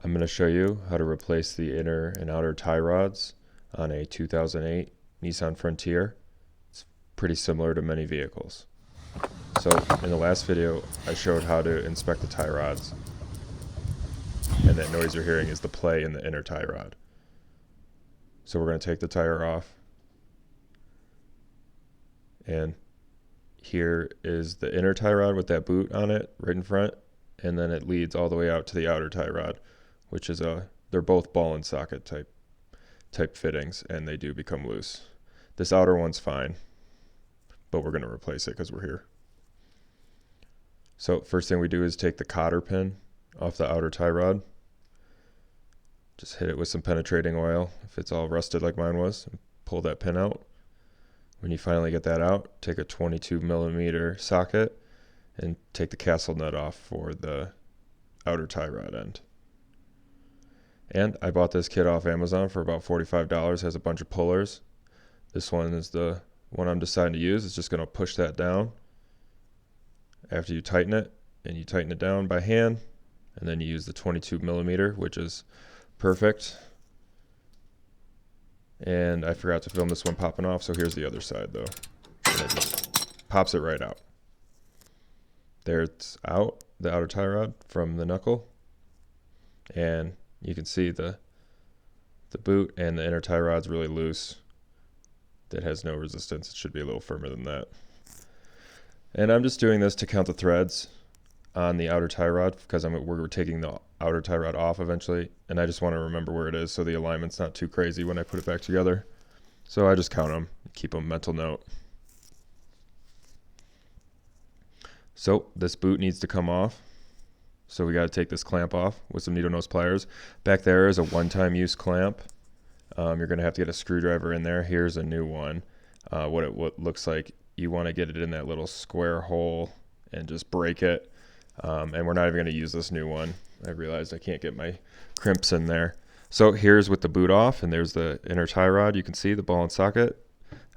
I'm going to show you how to replace the inner and outer tie rods on a 2008 Nissan Frontier. It's pretty similar to many vehicles. So in the last video I showed how to inspect the tie rods, and that noise you're hearing is the play in the inner tie rod. So we're going to take the tire off, and here is the inner tie rod with that boot on it right in front, and then it leads all the way out to the outer tie rod, which is they're both ball and socket type fittings, and they do become loose. This outer one's fine, but we're going to replace it because we're here. So first thing we do is take the cotter pin off the outer tie rod. Just hit it with some penetrating oil if it's all rusted like mine was, and pull that pin out. When you finally get that out, take a 22mm socket and take the castle nut off for the outer tie rod end. And I bought this kit off Amazon for about $45. Has a bunch of pullers. This one is the one I'm deciding to use. It's just going to push that down after you tighten it, and you tighten it down by hand, and then you use the 22mm, which is perfect. And I forgot to film this one popping off, so here's the other side though. And it just pops it right out. There it's out, the outer tie rod from the knuckle. And you can see the boot and the inner tie rod's really loose. That has no resistance. It should be a little firmer than that. And I'm just doing this to count the threads on the outer tie rod because we're taking the outer tie rod off eventually, and I just want to remember where it is so the alignment's not too crazy when I put it back together. So I just count them, keep a mental note. So this boot needs to come off. So we got to take this clamp off with some needle nose pliers. Back there is a one-time use clamp. You're going to have to get a screwdriver in there. Here's a new one. What looks like you want to get it in that little square hole and just break it. And we're not even going to use this new one. I realized I can't get my crimps in there. So here's with the boot off, and there's the inner tie rod. You can see the ball and socket.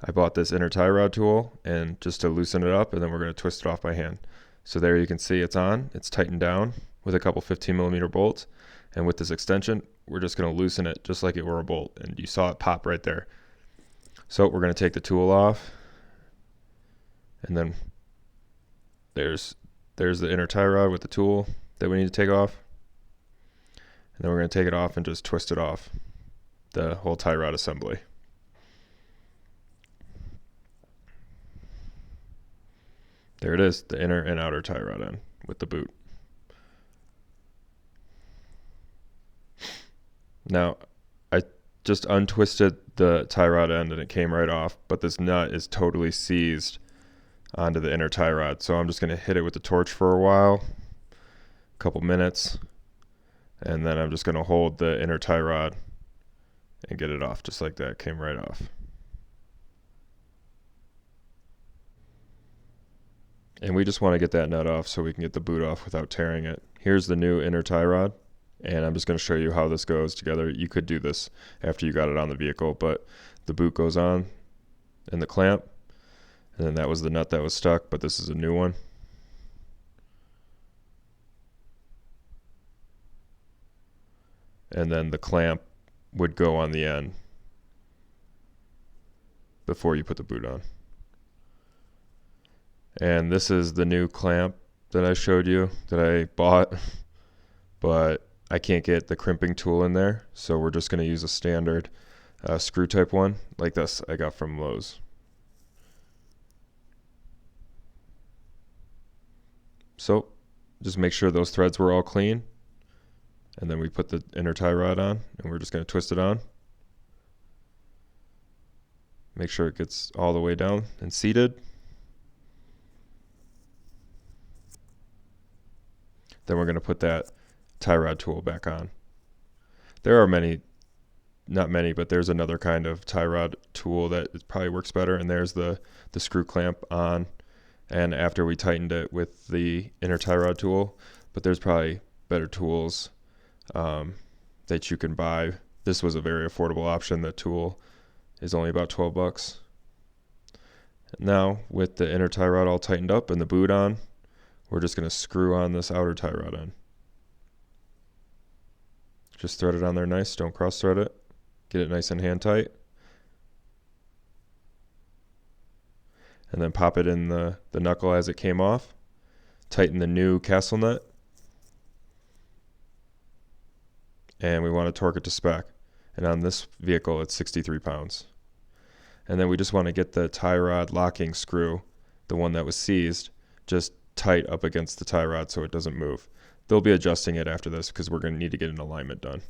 I bought this inner tie rod tool and just to loosen it up, and then we're going to twist it off by hand. So there you can see it's on. It's tightened down with a couple 15mm bolts. And with this extension, we're just going to loosen it just like it were a bolt. And you saw it pop right there. So we're going to take the tool off. And then there's the inner tie rod with the tool that we need to take off. And then we're going to take it off and just twist it off, the whole tie rod assembly. There it is, the inner and outer tie rod end with the boot. Now, I just untwisted the tie rod end and it came right off, but this nut is totally seized onto the inner tie rod. So I'm just going to hit it with the torch for a while, a couple minutes, and then I'm just going to hold the inner tie rod and get it off just like that. It came right off. And we just want to get that nut off so we can get the boot off without tearing it. Here's the new inner tie rod, and I'm just going to show you how this goes together. You could do this after you got it on the vehicle, but the boot goes on and the clamp, and then that was the nut that was stuck, but this is a new one. And then the clamp would go on the end before you put the boot on. And this is the new clamp that I showed you that I bought, but I can't get the crimping tool in there, so we're just going to use a standard screw type one like this I got from Lowe's. So just make sure those threads were all clean, and then we put the inner tie rod on, and we're just going to twist it on. Make sure it gets all the way down and seated. Then we're going to put that tie rod tool back on. There are not many, but there's another kind of tie rod tool that probably works better, and there's the screw clamp on. And after we tightened it with the inner tie rod tool, but there's probably better tools that you can buy. This was a very affordable option. The tool is only about $12. Now with the inner tie rod all tightened up and the boot on, we're just going to screw on this outer tie rod end. Just thread it on there nice, don't cross thread it. Get it nice and hand tight. And then pop it in the knuckle as it came off. Tighten the new castle nut. And we want to torque it to spec. And on this vehicle, it's 63 pounds. And then we just want to get the tie rod locking screw, the one that was seized, just tight up against the tie rod so it doesn't move. They'll be adjusting it after this because we're going to need to get an alignment done.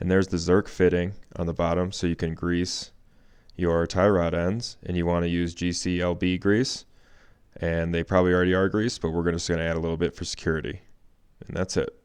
And there's the Zerk fitting on the bottom so you can grease your tie rod ends, and you want to use GCLB grease. And they probably already are greased, but we're just going to add a little bit for security. And that's it.